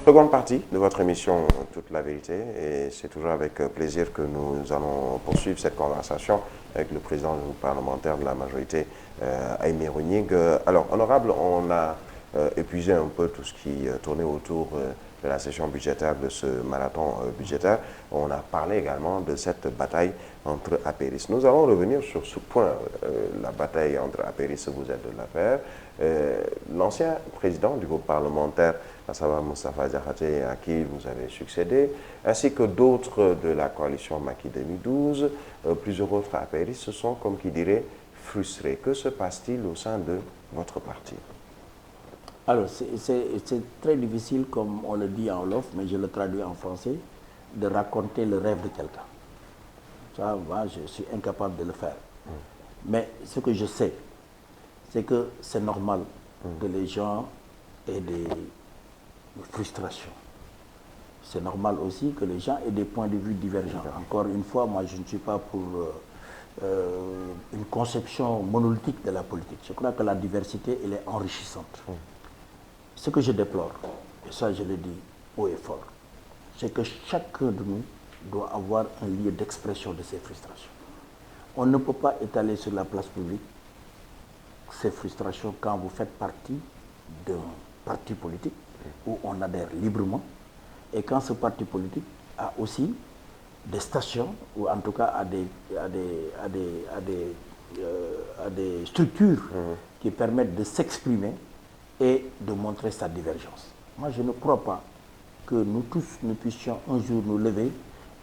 Seconde partie de votre émission Toute la vérité, et c'est toujours avec plaisir que nous allons poursuivre cette conversation avec le président parlementaire de la majorité, Aymérou Gningue. Alors, honorable, on a épuisé un peu tout ce qui tournait autour de la session budgétaire, de ce marathon budgétaire. On a parlé également de cette bataille entre apéristes. Nous allons revenir sur ce point, la bataille entre apéristes, vous êtes de l'affaire. L'ancien président du groupe parlementaire, à savoir Moustapha Diakhaté, à qui vous avez succédé, ainsi que d'autres de la coalition Macky 2012, plusieurs autres apéristes se sont, comme qui dirait, frustrés. Que se passe-t-il au sein de votre parti? Alors, c'est très difficile, comme on le dit en wolof, mais je le traduis en français, de raconter le rêve de quelqu'un. Ça, moi, je suis incapable de le faire. Mais ce que je sais, c'est que c'est normal que les gens aient des frustrations. C'est normal aussi que les gens aient des points de vue divergents. Encore une fois, moi, je ne suis pas pour une conception monolithique de la politique. Je crois que la diversité, elle est enrichissante. Ce que je déplore, et ça je le dis haut et fort, c'est que chacun de nous doit avoir un lieu d'expression de ses frustrations. On ne peut pas étaler sur la place publique ces frustrations quand vous faites partie d'un parti politique où on adhère librement et quand ce parti politique a aussi des stations ou en tout cas a des structures qui permettent de s'exprimer et de montrer sa divergence. Moi, je ne crois pas que nous tous, nous puissions un jour nous lever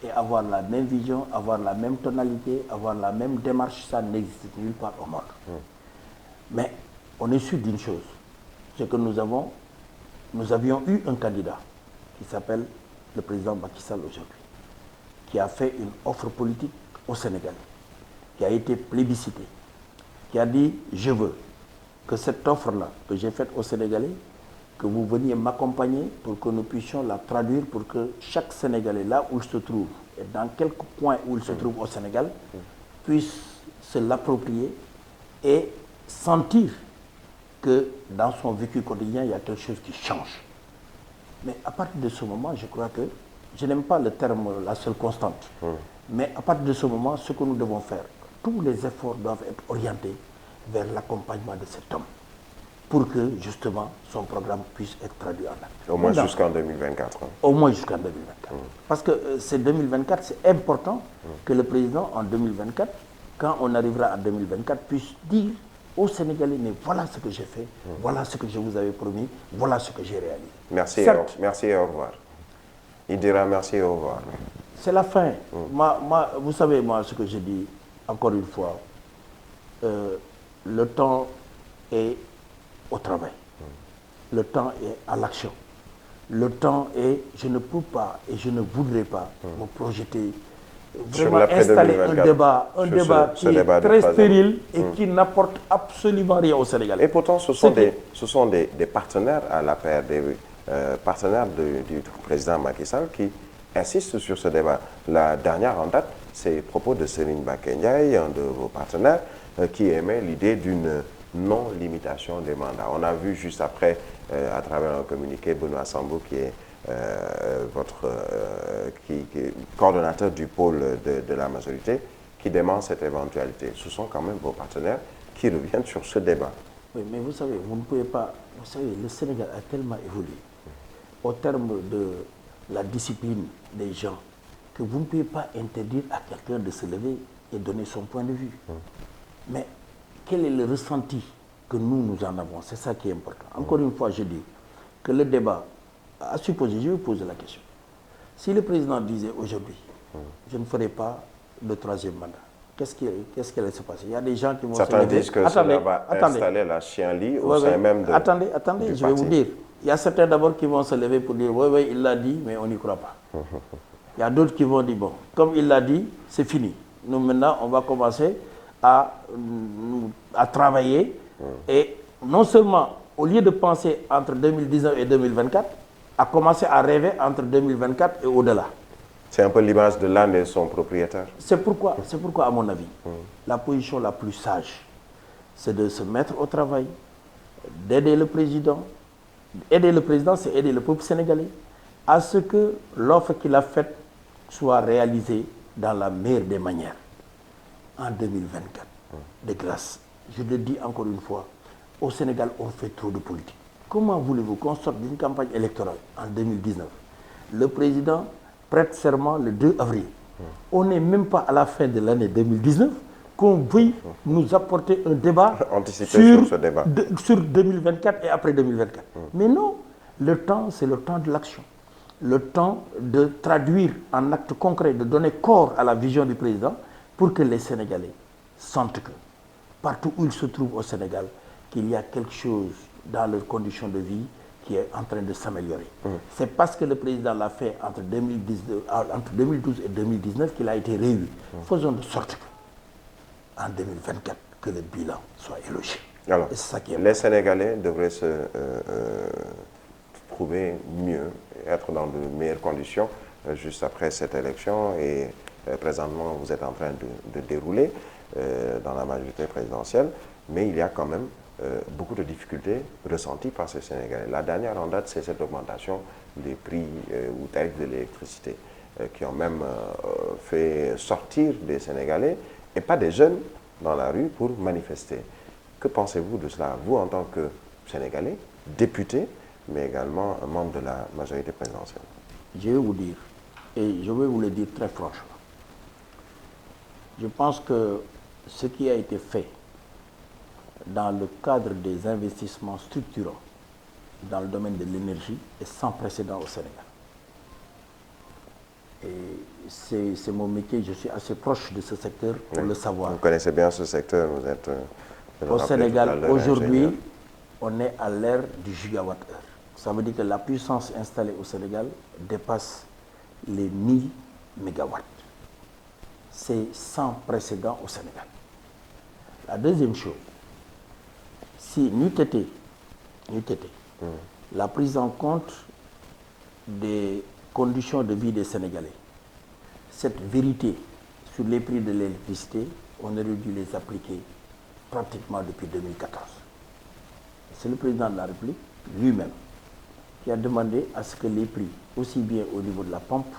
et avoir la même vision, avoir la même tonalité, avoir la même démarche. Ça n'existe nulle part au monde. Mais on est sûr d'une chose, c'est que nous avions eu un candidat qui s'appelle le président Macky Sall aujourd'hui, qui a fait une offre politique au Sénégal, qui a été plébiscitée, qui a dit « je veux » que cette offre-là que j'ai faite aux Sénégalais, que vous veniez m'accompagner pour que nous puissions la traduire pour que chaque Sénégalais, là où il se trouve, et dans quelques points où il se trouve au Sénégal, puisse se l'approprier et sentir que dans son vécu quotidien, il y a quelque chose qui change. Mais à partir de ce moment, je crois que, je n'aime pas le terme « la seule constante », mais à partir de ce moment, ce que nous devons faire, tous les efforts doivent être orientés vers l'accompagnement de cet homme pour que, justement, son programme puisse être traduit en acte. Au moins jusqu'en 2024. Au moins jusqu'en 2024. Parce que c'est 2024, c'est important que le président, en 2024, quand on arrivera en 2024, puisse dire aux Sénégalais, mais voilà ce que j'ai fait, voilà ce que je vous avais promis, voilà ce que j'ai réalisé. Merci, merci et au revoir. Il dira merci et au revoir. C'est la fin. Vous savez, moi, ce que je dis, encore une fois, le temps est au travail. Le temps est à l'action. Le temps est, je ne peux pas et je ne voudrais pas me projeter, vraiment installer un débat qui est très stérile et qui n'apporte absolument rien au Sénégal. Et pourtant, ce sont des partenaires à la paire, des partenaires du président Macky Sall qui insistent sur ce débat. La dernière en date, c'est les propos de Serigne Mbacké Ndiaye, un de vos partenaires, qui émet l'idée d'une non-limitation des mandats. On a vu juste après, à travers un communiqué, Benoît Sambou, qui est qui est coordonnateur du pôle de la majorité, qui dément cette éventualité. Ce sont quand même vos partenaires qui reviennent sur ce débat. Oui, mais vous savez, vous ne pouvez pas... Vous savez, le Sénégal a tellement évolué au terme de la discipline des gens que vous ne pouvez pas interdire à quelqu'un de se lever et donner son point de vue. Mais quel est le ressenti que nous en avons? C'est ça qui est important. Encore une fois, je dis que le débat, à supposer, je vais poser la question. Si le président disait aujourd'hui, je ne ferai pas le troisième mandat, qu'est-ce qui allait se passer? Il y a des gens qui vont se lever. Certains disent que cela va installer la chienlit au sein même de... Attendez, je vais vous dire. Il y a certains d'abord qui vont se lever pour dire, oui, il l'a dit, mais on n'y croit pas. Il y a d'autres qui vont dire, bon, comme il l'a dit, c'est fini. Nous, maintenant, on va commencer à travailler et non seulement, au lieu de penser entre 2019 et 2024, à commencer à rêver entre 2024 et au-delà. C'est un peu l'image de l'âne et son propriétaire. C'est pourquoi, à mon avis, la position la plus sage, c'est de se mettre au travail, d'aider le président. Aider le président, c'est aider le peuple sénégalais. à ce que l'offre qu'il a faite soit réalisée dans la meilleure des manières en 2024. De grâce, je le dis encore une fois, au Sénégal, on fait trop de politique. Comment voulez-vous qu'on sorte d'une campagne électorale en 2019? Le président prête serment le 2 avril. On n'est même pas à la fin de l'année 2019 qu'on veuille nous apporter un débat sur ce débat. Sur 2024 et après 2024. Mais non, le temps, c'est le temps de l'action. Le temps de traduire en actes concrets, de donner corps à la vision du président pour que les Sénégalais sentent que, partout où ils se trouvent au Sénégal, qu'il y a quelque chose dans leurs conditions de vie qui est en train de s'améliorer. C'est parce que le président l'a fait entre 2012 et 2019 qu'il a été réélu. Faisons de sorte qu'en 2024, que le bilan soit élogieux. Alors, les Sénégalais devraient se trouver mieux, être dans de meilleures conditions juste après cette élection. Et présentement, vous êtes en train de dérouler dans la majorité présidentielle, mais il y a quand même beaucoup de difficultés ressenties par ces Sénégalais. La dernière en date, c'est cette augmentation des prix ou tarifs de l'électricité qui ont même fait sortir des Sénégalais et pas des jeunes dans la rue pour manifester. Que pensez-vous de cela, vous en tant que Sénégalais, député, mais également un membre de la majorité présidentielle? Je vais vous dire, et je vais vous le dire très franchement, je pense que ce qui a été fait dans le cadre des investissements structurants dans le domaine de l'énergie est sans précédent au Sénégal. Et c'est mon métier, je suis assez proche de ce secteur pour le savoir. Vous connaissez bien ce secteur, vous êtes... Au Sénégal, aujourd'hui, on est à l'ère du gigawatt-heure. Ça veut dire que la puissance installée au Sénégal dépasse les 1000 mégawatts. C'est sans précédent au Sénégal. La deuxième chose, si n'eût été la prise en compte des conditions de vie des Sénégalais, cette vérité sur les prix de l'électricité, on aurait dû les appliquer pratiquement depuis 2014. C'est le président de la République lui-même qui a demandé à ce que les prix, aussi bien au niveau de la pompe,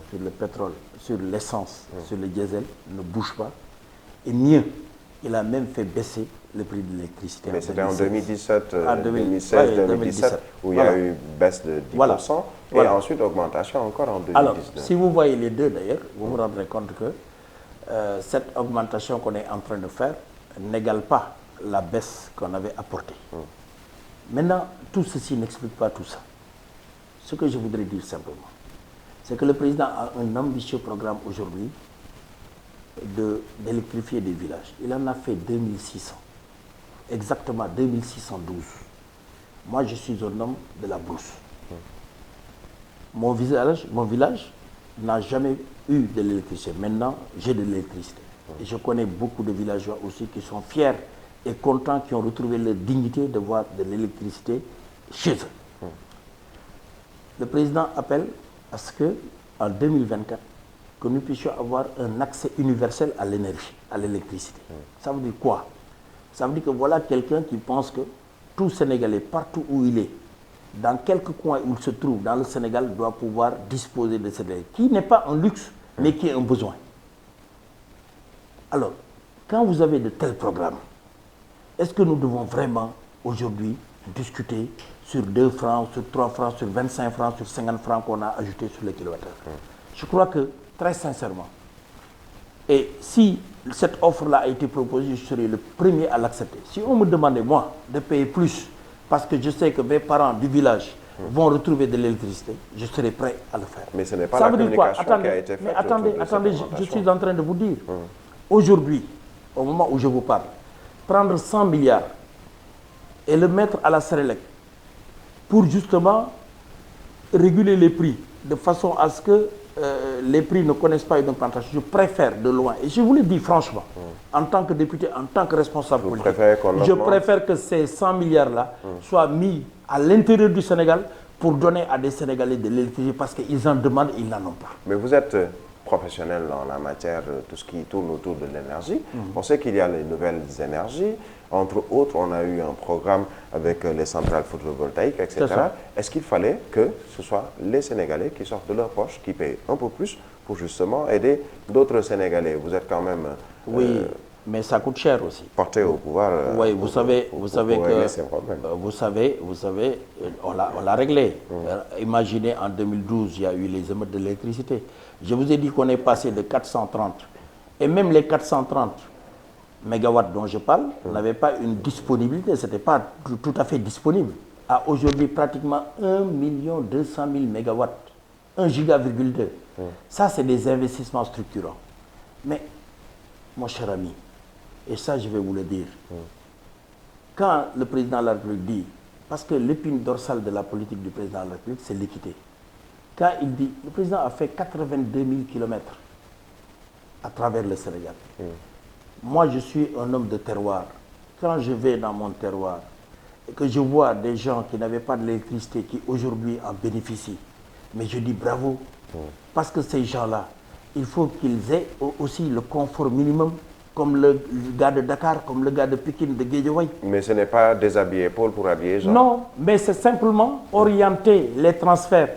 sur le pétrole, sur l'essence, sur le diesel, ne bougent pas. Et mieux, il a même fait baisser le prix de l'électricité. Mais c'était en 2017, 2016-2017, où il y a eu baisse de 10%, et ensuite augmentation encore en 2019. Alors, si vous voyez les deux d'ailleurs, vous vous rendrez compte que cette augmentation qu'on est en train de faire n'égale pas la baisse qu'on avait apportée. Maintenant, tout ceci n'explique pas tout ça. Ce que je voudrais dire simplement, c'est que le président a un ambitieux programme aujourd'hui d'électrifier des villages. Il en a fait 2600, exactement 2612. Moi, je suis un homme de la brousse. Mon village n'a jamais eu de l'électricité. Maintenant, j'ai de l'électricité. Et je connais beaucoup de villageois aussi qui sont fiers et contents, qui ont retrouvé leur dignité de voir de l'électricité chez eux. Le président appelle à ce qu'en 2024, que nous puissions avoir un accès universel à l'énergie, à l'électricité. Ça veut dire quoi? Ça veut dire que voilà quelqu'un qui pense que tout Sénégalais, partout où il est, dans quelque coin où il se trouve dans le Sénégal, doit pouvoir disposer de cette énergie, qui n'est pas un luxe, mais qui est un besoin. Alors, quand vous avez de tels programmes, est-ce que nous devons vraiment aujourd'hui discuter sur 2 francs, sur 3 francs, sur 25 francs, sur 50 francs qu'on a ajouté sur les kilowattheures? Je crois que, très sincèrement, et si cette offre-là a été proposée, je serai le premier à l'accepter. Si on me demandait, moi, de payer plus, parce que je sais que mes parents du village vont retrouver de l'électricité, je serai prêt à le faire. Mais ce n'est pas la communication qui a été faite. Mais attendez, je suis en train de vous dire. Aujourd'hui, au moment où je vous parle, prendre 100 milliards et le mettre à la Sénélec pour justement réguler les prix de façon à ce que les prix ne connaissent pas une augmentation. Je préfère de loin, et je vous le dis franchement, en tant que député, en tant que responsable politique, je préfère que ces 100 milliards-là soient mis à l'intérieur du Sénégal pour donner à des Sénégalais de l'électricité parce qu'ils en demandent et ils n'en ont pas. Mais vous êtes professionnels en la matière, tout ce qui tourne autour de l'énergie. On sait qu'il y a les nouvelles énergies. Entre autres, on a eu un programme avec les centrales photovoltaïques, etc. Est-ce qu'il fallait que ce soit les Sénégalais qui sortent de leur poche, qui payent un peu plus pour justement aider d'autres Sénégalais? Vous êtes quand même... oui, mais ça coûte cher aussi. Porté au pouvoir. Oui, vous savez que... Vous savez, on l'a réglé. Imaginez, en 2012, il y a eu les émeutes de l'électricité. Je vous ai dit qu'on est passé de 430. Et même les 430 mégawatts dont je parle n'avaient pas une disponibilité. Ce n'était pas tout à fait disponible. À aujourd'hui, pratiquement 1 200 000 mégawatts. 1,2 giga. Ça, c'est des investissements structurants. Mais, mon cher ami, et ça, je vais vous le dire, quand le président de la République dit, parce que l'épine dorsale de la politique du président de la République, c'est l'équité. Quand il dit, le président a fait 82 000 kilomètres à travers le Sénégal. Moi, je suis un homme de terroir. Quand je vais dans mon terroir et que je vois des gens qui n'avaient pas de l'électricité, qui aujourd'hui en bénéficient, mais je dis bravo, parce que ces gens-là, il faut qu'ils aient aussi le confort minimum, comme le gars de Dakar, comme le gars de Pékin, de Guédiawaye. Mais ce n'est pas déshabiller Paul pour habiller Jean. Non, mais c'est simplement orienter les transferts.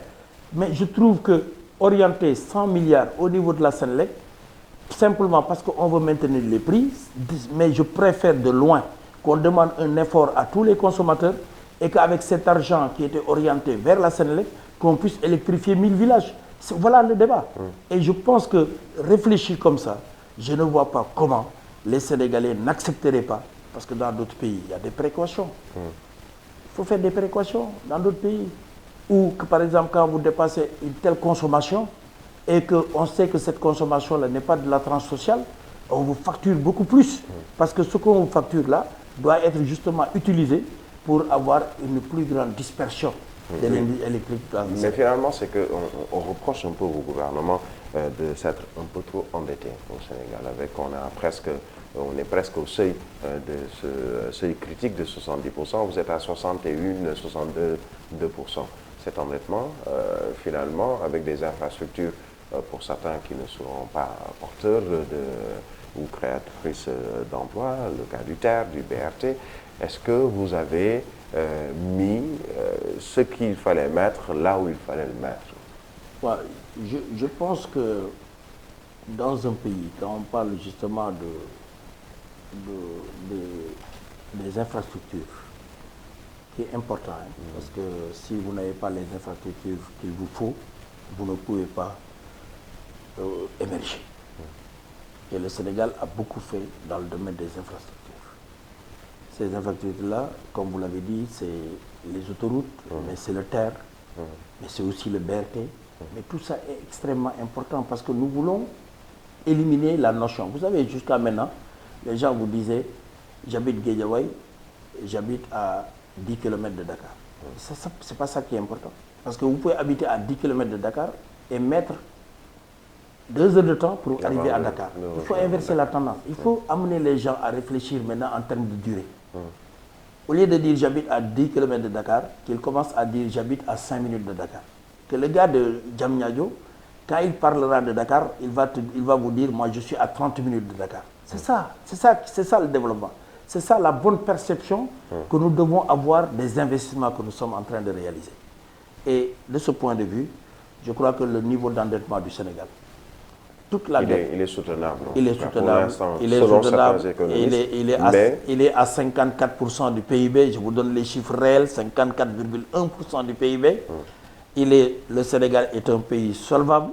Mais je trouve que orienter 100 milliards au niveau de la Sénélec, simplement parce qu'on veut maintenir les prix, mais je préfère de loin qu'on demande un effort à tous les consommateurs et qu'avec cet argent qui était orienté vers la Sénélec, qu'on puisse électrifier 1000 villages. Voilà le débat. Et je pense que réfléchir comme ça, je ne vois pas comment les Sénégalais n'accepteraient pas, parce que dans d'autres pays, il y a des précautions. Il faut faire des précautions dans d'autres pays. Ou que, par exemple, quand vous dépassez une telle consommation et qu'on sait que cette consommation-là n'est pas de la tranche sociale, on vous facture beaucoup plus. Parce que ce qu'on vous facture là doit être justement utilisé pour avoir une plus grande dispersion de l'énergie électrique. Mais finalement, c'est qu'on reproche un peu au gouvernement de s'être un peu trop endetté au Sénégal. On est presque au seuil de ce seuil critique de 70%. Vous êtes à 61, 62%. Cet endettement, finalement, avec des infrastructures pour certains qui ne seront pas porteurs ou créatrices d'emplois, le cas du TER, du BRT, est-ce que vous avez mis ce qu'il fallait mettre là où il fallait le mettre? Ouais, je pense que dans un pays, quand on parle justement des infrastructures, qui est important, parce que si vous n'avez pas les infrastructures qu'il vous faut, vous ne pouvez pas émerger. Et le Sénégal a beaucoup fait dans le domaine des infrastructures. Ces infrastructures-là, comme vous l'avez dit, c'est les autoroutes, mais c'est le TER, mais c'est aussi le BRT. Mais tout ça est extrêmement important parce que nous voulons éliminer la notion. Vous savez, jusqu'à maintenant, les gens vous disaient, j'habite Guédiawaye, j'habite à 10 km de Dakar. Ce n'est pas ça qui est important. Parce que vous pouvez habiter à 10 km de Dakar et mettre 2 heures de temps pour arriver à Dakar. Il faut inverser la tendance. Il faut amener les gens à réfléchir maintenant en termes de durée. Au lieu de dire j'habite à 10 km de Dakar, qu'ils commencent à dire j'habite à 5 minutes de Dakar. Que le gars de Diamniadio, quand il parlera de Dakar, il va vous dire moi je suis à 30 minutes de Dakar. C'est ça le développement. C'est ça la bonne perception que nous devons avoir des investissements que nous sommes en train de réaliser. Et de ce point de vue, je crois que le niveau d'endettement du Sénégal, toute la dette, il est soutenable. Il est soutenable. Il est soutenable. Il est à 54% du PIB. Je vous donne les chiffres réels, 54,1% du PIB. Le Sénégal est un pays solvable.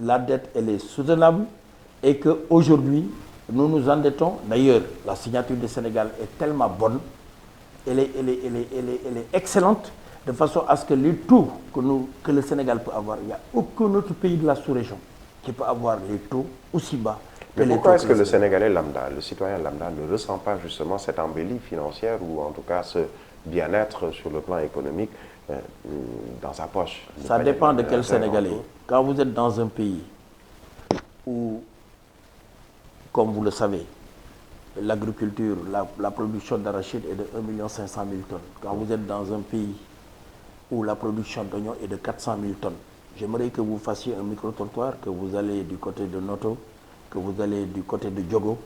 La dette, elle est soutenable. Et qu'aujourd'hui, nous nous endettons. D'ailleurs, la signature du Sénégal est tellement bonne. Elle est excellente. De façon à ce que les taux que le Sénégal peut avoir, il n'y a aucun autre pays de la sous-région qui peut avoir les taux aussi bas. Mais pourquoi est-ce que le Sénégalais lambda, le citoyen lambda, ne ressent pas justement cette embellie financière ou en tout cas ce bien-être sur le plan économique dans sa poche? Ça dépend de quel Sénégalais. Quand vous êtes dans un pays où, comme vous le savez, l'agriculture, la production d'arachide est de 1 500 000 tonnes. Quand vous êtes dans un pays où la production d'oignons est de 400 000 tonnes, j'aimerais que vous fassiez un micro-trottoir, que vous allez du côté de Noto, que vous allez du côté de Diogo,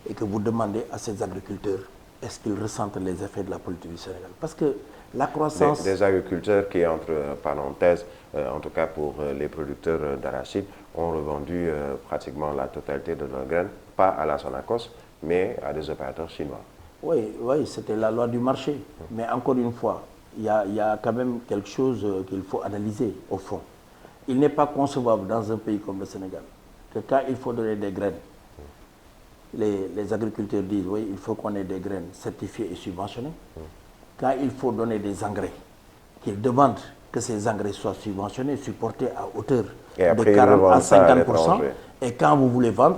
et que vous demandez à ces agriculteurs, est-ce qu'ils ressentent les effets de la politique du Sénégal? Parce que la croissance... Des agriculteurs qui, entre parenthèses, en tout cas pour les producteurs d'arachide, ont revendu pratiquement la totalité de leurs graines, pas à la Sonacos, mais à des opérateurs chinois. Oui, oui, c'était la loi du marché. Mais encore une fois, il y a quand même quelque chose qu'il faut analyser au fond. Il n'est pas concevable dans un pays comme le Sénégal que quand il faut donner des graines, les agriculteurs disent oui, il faut qu'on ait des graines certifiées et subventionnées. Quand il faut donner des engrais, qu'ils demandent que ces engrais soient subventionnés, supportés à hauteur de 40 à 50%. Et quand vous voulez vendre,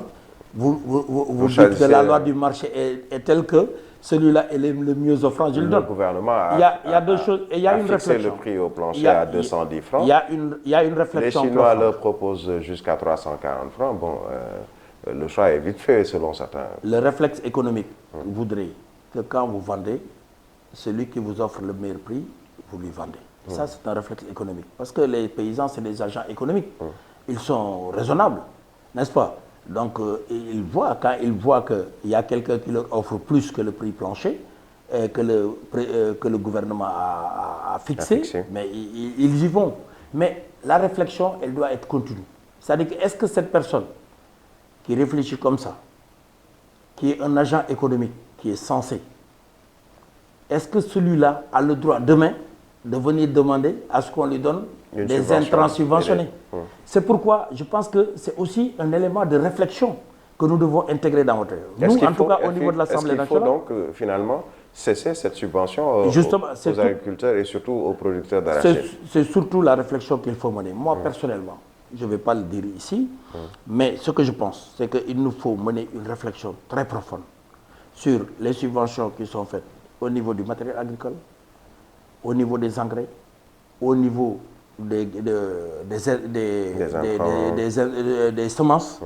vous dites que la loi du marché est telle que celui-là est le mieux offrant, je le donne. Le gouvernement il y a deux choses, et il y a une fixé réflexion. Le prix au plancher à 210 francs. Il y a une réflexion. Les Chinois leur proposent jusqu'à 340 francs. Bon, le choix est vite fait selon certains. Le réflexe économique voudrait que quand vous vendez, celui qui vous offre le meilleur prix, vous lui vendez. Ça, c'est un réflexe économique. Parce que les paysans, c'est des agents économiques. Ils sont raisonnables, n'est-ce pas? Donc, quand ils voient qu'il y a quelqu'un qui leur offre plus que le prix plancher, que le gouvernement a fixé, mais ils y vont. Mais la réflexion, elle doit être continue. C'est-à-dire, est-ce que cette personne qui réfléchit comme ça, qui est un agent économique, qui est censé, est-ce que celui-là a le droit demain de venir demander à ce qu'on lui donne des intrants subventionnés? C'est pourquoi je pense que c'est aussi un élément de réflexion que nous devons intégrer dans notre... Nous, en tout cas, au niveau de l'Assemblée nationale... Est-ce qu'il faut donc, finalement, cesser cette subvention aux agriculteurs et surtout aux producteurs d'arachide? C'est surtout la réflexion qu'il faut mener. Moi, personnellement, je ne vais pas le dire ici, mais ce que je pense, c'est qu'il nous faut mener une réflexion très profonde sur les subventions qui sont faites au niveau du matériel agricole, au niveau des engrais, au niveau des semences.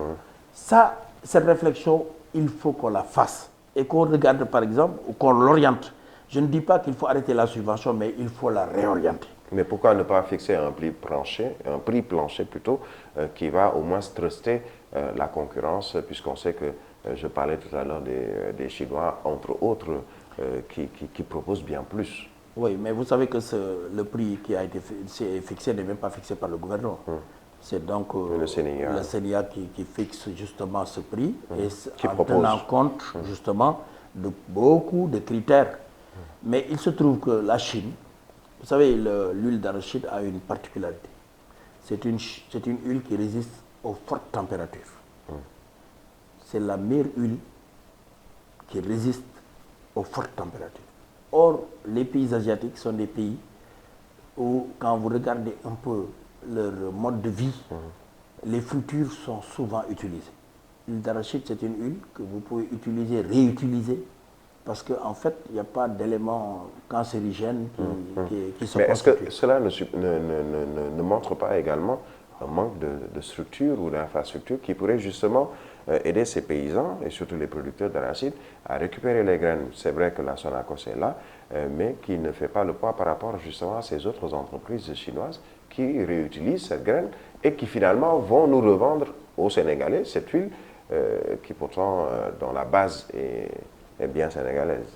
Ça, cette réflexion, il faut qu'on la fasse et qu'on regarde par exemple, ou qu'on l'oriente. Je ne dis pas qu'il faut arrêter la subvention, mais il faut la réorienter. Mais pourquoi ne pas fixer un prix plancher plutôt, qui va au moins truster la concurrence, puisqu'on sait que, je parlais tout à l'heure des Chinois, entre autres, qui proposent bien plus. Oui, mais vous savez que le prix qui a été fixé n'est même pas fixé par le gouvernement. C'est donc le CNIA qui fixe justement ce prix et en tenant compte justement de beaucoup de critères. Mais il se trouve que la Chine, vous savez, l'huile d'arachide a une particularité. C'est une huile qui résiste aux fortes températures. C'est la meilleure huile qui résiste aux fortes températures. Or, les pays asiatiques sont des pays où, quand vous regardez un peu leur mode de vie, les fruitures sont souvent utilisées. L'huile d'arachide, c'est une huile que vous pouvez utiliser, réutiliser, parce qu'en fait, il n'y a pas d'éléments cancérigènes qui sont constitués. Mais est-ce que cela ne montre pas également un manque de structure ou d'infrastructure qui pourrait justement aider ces paysans et surtout les producteurs d'arachide à récupérer les graines? C'est vrai que la Sonacos est là, mais qui ne fait pas le poids par rapport justement à ces autres entreprises chinoises qui réutilisent cette graine et qui finalement vont nous revendre aux Sénégalais cette huile qui pourtant dans la base est bien sénégalaise.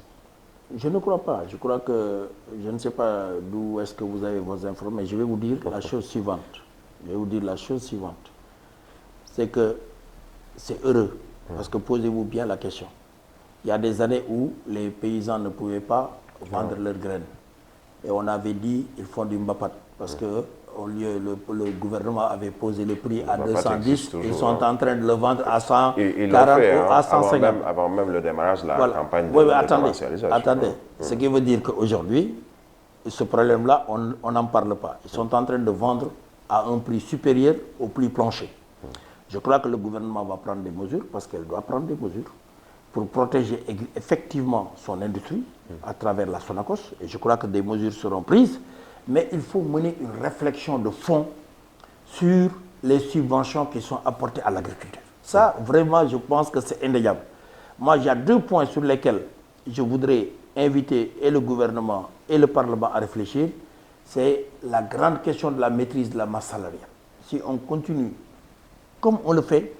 Je ne crois pas. Je crois que, je ne sais pas d'où est-ce que vous avez vos informations, mais je vais vous dire la chose suivante. Je vais vous dire la chose suivante. C'est que c'est heureux, parce que posez-vous bien la question. Il y a des années où les paysans ne pouvaient pas vendre leurs graines. Et on avait dit, ils font du mbapat, parce que au lieu, le gouvernement avait posé le prix à 210, ils sont en train de le vendre à 140 ou à 150. Avant même le démarrage de la campagne de commercialisation. Attendez. Ce qui veut dire qu'aujourd'hui, ce problème-là, on n'en parle pas. Ils sont en train de vendre à un prix supérieur au prix plancher. Je crois que le gouvernement va prendre des mesures, parce qu'elle doit prendre des mesures, pour protéger effectivement son industrie à travers la Sonacos. Et je crois que des mesures seront prises. Mais il faut mener une réflexion de fond sur les subventions qui sont apportées à l'agriculture. Ça, vraiment, je pense que c'est indéniable. Moi, il y a 2 points sur lesquels je voudrais inviter et le gouvernement et le Parlement à réfléchir. C'est la grande question de la maîtrise de la masse salariale. si on continue comme on le fait,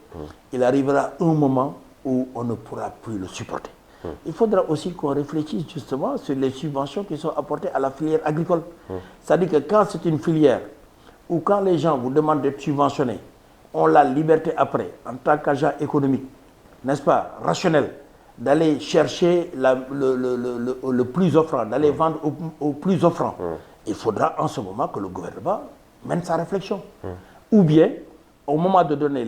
il arrivera un moment où on ne pourra plus le supporter. Il faudra aussi qu'on réfléchisse justement sur les subventions qui sont apportées à la filière agricole. C'est-à-dire que quand c'est une filière où quand les gens vous demandent d'être subventionnés, ont la liberté après, en tant qu'agent économique, n'est-ce pas, rationnel, d'aller chercher le plus offrant, d'aller vendre au plus offrant. Il faudra en ce moment que le gouvernement mène sa réflexion. Ou bien, au moment de donner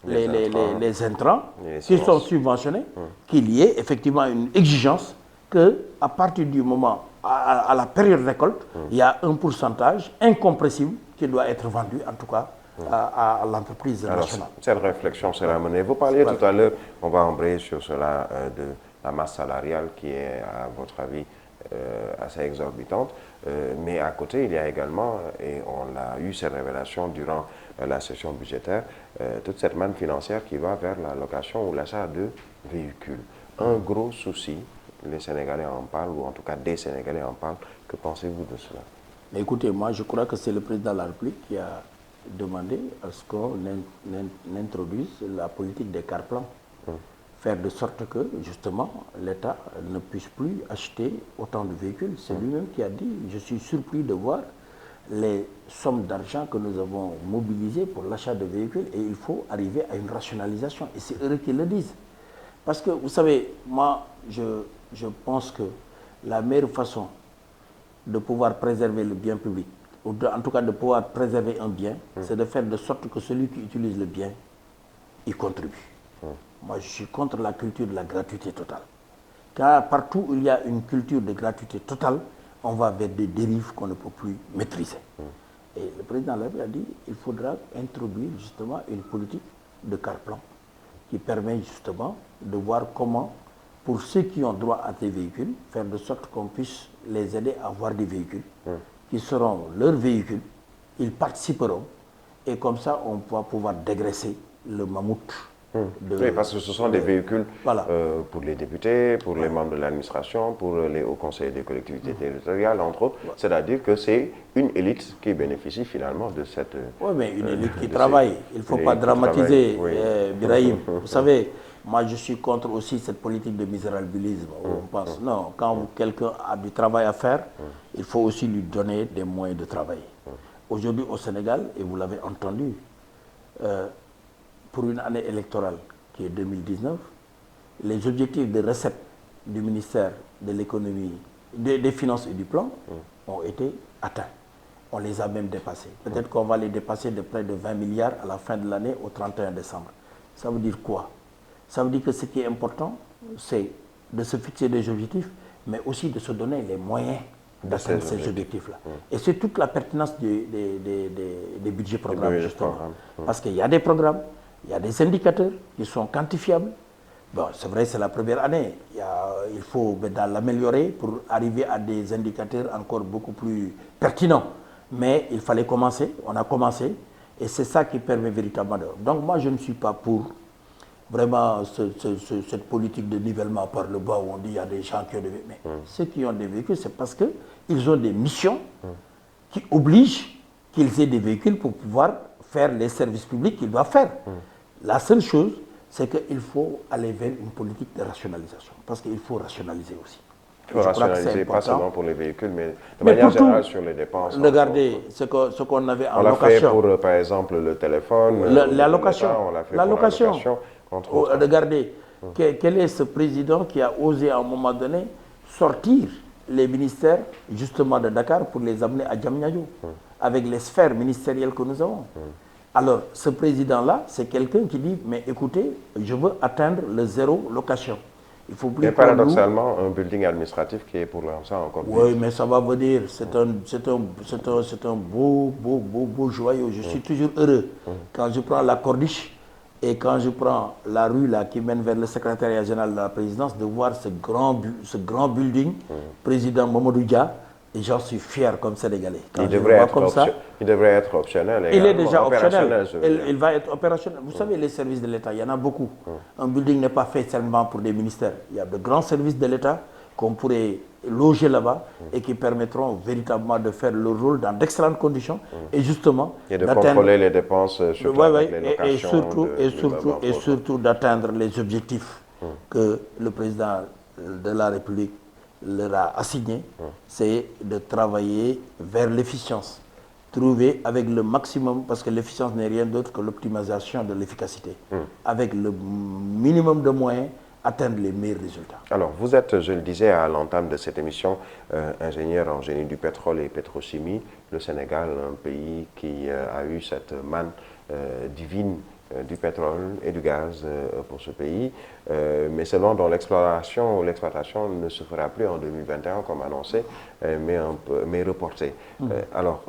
les intrants qui sont subventionnés, qu'il y ait effectivement une exigence qu'à partir du moment, à la période récolte, il y a un pourcentage incompressible qui doit être vendu, en tout cas, à l'entreprise nationale. Cette réflexion sera menée. Vous parliez tout à l'heure, on va embrayer sur cela, de la masse salariale qui est, à votre avis, assez exorbitante. Mais à côté, il y a également, et on a eu ces révélations durant la session budgétaire, toute cette manne financière qui va vers la location ou l'achat de véhicules. Un gros souci, les Sénégalais en parlent, ou en tout cas des Sénégalais en parlent. Que pensez-vous de cela? Mais écoutez, moi je crois que c'est le président de la République qui a demandé à ce qu'on introduise la politique des cars plans. Faire de sorte que, justement, l'État ne puisse plus acheter autant de véhicules. C'est lui-même qui a dit, je suis surpris de voir les sommes d'argent que nous avons mobilisées pour l'achat de véhicules et il faut arriver à une rationalisation. Et c'est eux qui le disent. Parce que, vous savez, moi, je pense que la meilleure façon de pouvoir préserver le bien public, ou en tout cas de pouvoir préserver un bien, c'est de faire de sorte que celui qui utilise le bien y contribue. Moi, je suis contre la culture de la gratuité totale. Car partout où il y a une culture de gratuité totale, on va vers des dérives qu'on ne peut plus maîtriser. Et le président a dit qu'il faudra introduire justement une politique de car plan qui permet justement de voir comment, pour ceux qui ont droit à des véhicules, faire de sorte qu'on puisse les aider à avoir des véhicules qui seront leurs véhicules, ils participeront et comme ça on va pouvoir dégraisser le mammouth. Oui, parce que ce sont des véhicules pour les députés, pour les membres de l'administration, pour les hauts conseillers des collectivités territoriales, entre autres. C'est-à-dire que c'est une élite qui bénéficie finalement de cette... Oui, mais une élite qui travaille. Il ne faut pas dramatiser, Birahim. Vous savez, moi je suis contre aussi cette politique de misérabilisme. On pense, non, quand quelqu'un a du travail à faire, il faut aussi lui donner des moyens de travailler. Aujourd'hui au Sénégal, et vous l'avez entendu, pour une année électorale qui est 2019, les objectifs de recettes du ministère de l'économie, des finances et du plan ont été atteints. On les a même dépassés. Peut-être qu'on va les dépasser de près de 20 milliards à la fin de l'année au 31 décembre. Ça veut dire quoi? Ça veut dire que ce qui est important, c'est de se fixer des objectifs, mais aussi de se donner les moyens d'atteindre ces objectifs-là. Et c'est toute la pertinence des budgets programmes, justement. Parce qu'il y a des programmes, il y a des indicateurs qui sont quantifiables. Bon, c'est vrai, c'est la première année. Il faut l'améliorer pour arriver à des indicateurs encore beaucoup plus pertinents. Mais il fallait commencer, on a commencé, et c'est ça qui permet véritablement de... Donc moi, je ne suis pas pour vraiment cette politique de nivellement par le bas où on dit qu'il y a des gens qui ont des véhicules. Mais ceux qui ont des véhicules, c'est parce qu'ils ont des missions qui obligent qu'ils aient des véhicules pour pouvoir faire les services publics qu'ils doivent faire. La seule chose, c'est qu'il faut aller vers une politique de rationalisation. Parce qu'il faut rationaliser aussi. Il faut rationaliser, pas seulement pour les véhicules, mais de manière générale sur les dépenses. Regardez ce qu'on avait en location. On l'a fait pour, par exemple, le téléphone. La location. On l'a fait pour la location. Regardez, quel est ce président qui a osé à un moment donné sortir les ministères justement de Dakar pour les amener à Diamniadio, avec les sphères ministérielles que nous avons. Alors, ce président-là, c'est quelqu'un qui dit, mais écoutez, je veux atteindre le zéro location. Il faut plus. Et paradoxalement, un building administratif qui est pour l'instant encore plus. Oui, mais ça va venir. C'est un beau joyau. Je suis toujours heureux quand je prends la Corniche et quand je prends la rue là, qui mène vers le secrétariat général de la présidence, de voir ce grand building, président Mamadou Dia. Et j'en suis fier comme Sénégalais. Il devrait être optionnel. Il est déjà optionnel. Il va être opérationnel. Vous savez, les services de l'État, il y en a beaucoup. Un building n'est pas fait seulement pour des ministères. Il y a de grands services de l'État qu'on pourrait loger là-bas et qui permettront véritablement de faire leur rôle dans d'excellentes conditions et justement et de contrôler les dépenses, surtout avec les locations. Et surtout d'atteindre les objectifs que le président de la République leur a assignés, c'est de travailler vers l'efficience. Trouver avec le maximum, parce que l'efficience n'est rien d'autre que l'optimisation de l'efficacité. Avec le minimum de moyens, atteindre les meilleurs résultats. Alors, vous êtes, je le disais à l'entame de cette émission, ingénieur en génie du pétrole et pétrochimie. Le Sénégal, un pays qui a eu cette manne divine du pétrole et du gaz pour ce pays, mais selon dont l'exploration ou l'exploitation ne se fera plus en 2021 comme annoncé, mais reportée. Alors,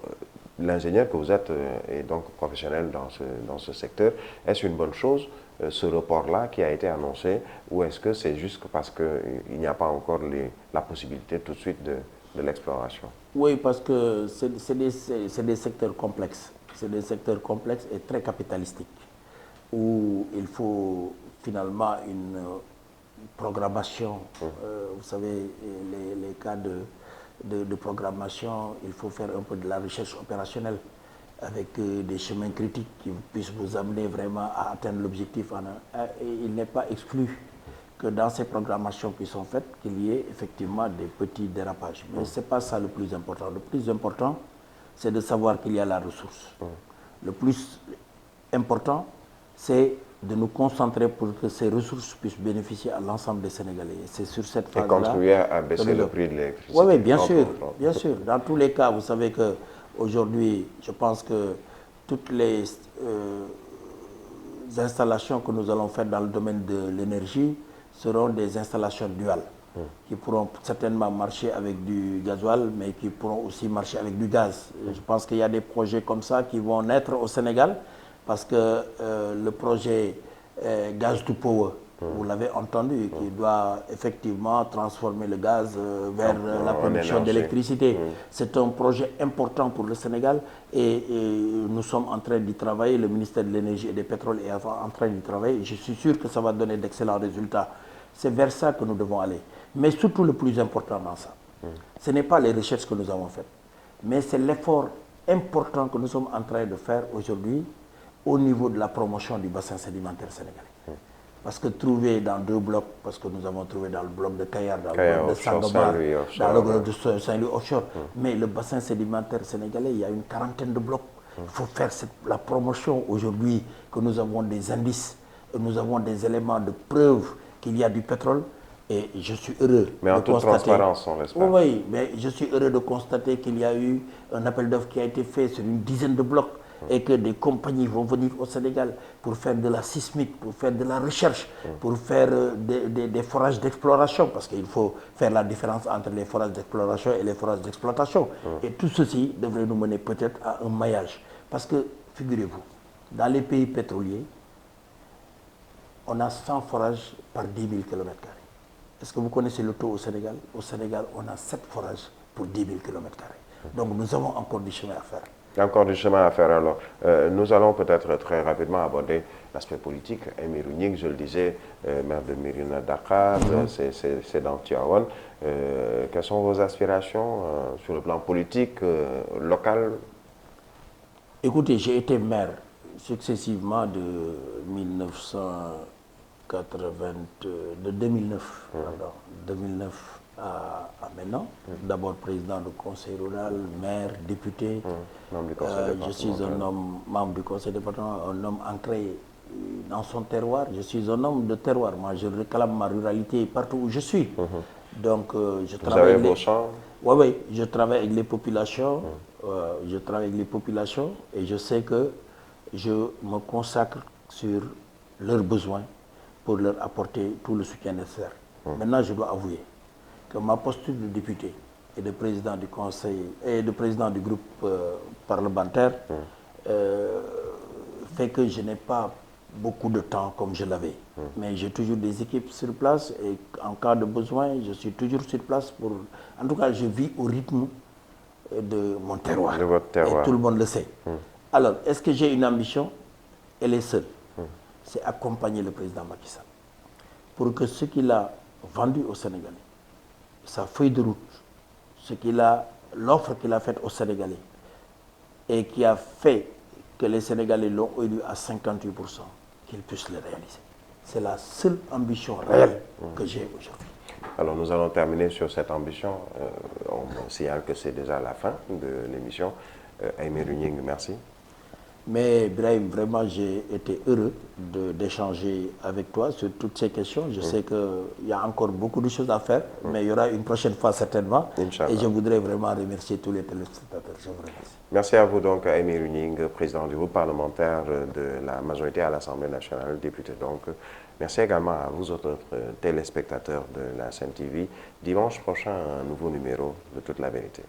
l'ingénieur que vous êtes est donc professionnel dans ce secteur. Est-ce une bonne chose, ce report-là qui a été annoncé, ou est-ce que c'est juste parce qu'il n'y a pas encore la possibilité tout de suite de l'exploration? Oui, parce que c'est des secteurs complexes. C'est des secteurs complexes et très capitalistiques, où il faut finalement une programmation. Vous savez, les cas de programmation, il faut faire un peu de la recherche opérationnelle avec des chemins critiques qui puissent vous amener vraiment à atteindre l'objectif. Il n'est pas exclu que dans ces programmations qui sont faites, qu'il y ait effectivement des petits dérapages. Mais ce n'est pas ça le plus important. Le plus important, c'est de savoir qu'il y a la ressource. Le plus important, c'est de nous concentrer pour que ces ressources puissent bénéficier à l'ensemble des Sénégalais. C'est sur cette phase-là. Et contribuer à baisser le prix de l'électricité. Oui, bien sûr, bien sûr. Dans tous les cas, vous savez qu'aujourd'hui, je pense que toutes les installations que nous allons faire dans le domaine de l'énergie seront des installations duales, qui pourront certainement marcher avec du gasoil, mais qui pourront aussi marcher avec du gaz. Je pense qu'il y a des projets comme ça qui vont naître au Sénégal, parce que le projet Gaz to Power, vous l'avez entendu, qui doit effectivement transformer le gaz vers la production d'électricité. C'est un projet important pour le Sénégal et nous sommes en train d'y travailler. Le ministère de l'Énergie et des Pétroles est en train d'y travailler. Je suis sûr que ça va donner d'excellents résultats. C'est vers ça que nous devons aller. Mais surtout le plus important dans ça, ce n'est pas les recherches que nous avons faites, mais c'est l'effort important que nous sommes en train de faire aujourd'hui au niveau de la promotion du bassin sédimentaire sénégalais. Parce que trouver dans deux blocs, parce que nous avons trouvé dans le bloc de Kayar, dans le bloc de Sangomar, dans le bloc de Saint-Louis offshore, mais le bassin sédimentaire sénégalais, il y a une quarantaine de blocs. Il faut faire la promotion aujourd'hui, que nous avons des indices, nous avons des éléments de preuve qu'il y a du pétrole. Et je suis heureux mais en toute transparence, on l'espère. Oui, mais je suis heureux de constater qu'il y a eu un appel d'offres qui a été fait sur une dizaine de blocs et que des compagnies vont venir au Sénégal pour faire de la sismique, pour faire de la recherche, pour faire des forages d'exploration, parce qu'il faut faire la différence entre les forages d'exploration et les forages d'exploitation. Et tout ceci devrait nous mener peut-être à un maillage. Parce que, figurez-vous, dans les pays pétroliers, on a 100 forages par 10 000 km². Est-ce que vous connaissez le taux au Sénégal? Au Sénégal, on a 7 forages pour 10 000 km². Donc nous avons encore du chemin à faire. Il y a encore du chemin à faire alors. Nous allons peut-être très rapidement aborder l'aspect politique. Aymérou Gningue, je le disais, maire de Mérina Dakhar, c'est dans Tivaouane. Quelles sont vos aspirations sur le plan politique, local? Écoutez, j'ai été maire successivement de 2009 à maintenant. D'abord président du conseil rural, maire, député. Je suis un homme membre du conseil départemental, un homme ancré dans son terroir. Je suis un homme de terroir. Moi, je réclame ma ruralité partout où je suis. Donc, je travaille. Vous avez vos champs? Oui, je travaille avec les populations. Je travaille avec les populations et je sais que je me consacre sur leurs besoins pour leur apporter tout le soutien nécessaire. Maintenant, je dois avouer que ma posture de député et de président du conseil et de président du groupe parlementaire fait que je n'ai pas beaucoup de temps comme je l'avais. Mais j'ai toujours des équipes sur place et en cas de besoin, je suis toujours sur place pour... En tout cas, je vis au rythme de mon terroir. De votre terroir. Et tout le monde le sait. Alors, est-ce que j'ai une ambition? Elle est seule. C'est accompagner le président Macky Sall pour que ce qu'il a vendu aux Sénégalais sa feuille de route, l'offre qu'il a faite aux Sénégalais et qui a fait que les Sénégalais l'ont élu à 58%, qu'il puisse le réaliser. C'est la seule ambition réelle que j'ai aujourd'hui. Alors nous allons terminer sur cette ambition. On signale que c'est déjà la fin de l'émission. Aymérou Gningue, merci. Mais Brahim, vraiment, j'ai été heureux d'échanger avec toi sur toutes ces questions. Je sais qu'il y a encore beaucoup de choses à faire, mais il y aura une prochaine fois certainement. Inch'Allah. Et je voudrais vraiment remercier tous les téléspectateurs. Je vous remercie. Merci à vous donc, Aymérou Gningue, président du groupe parlementaire de la majorité à l'Assemblée nationale, député donc. Merci également à vous autres téléspectateurs de la Sen TV. Dimanche prochain, un nouveau numéro de Toute la vérité.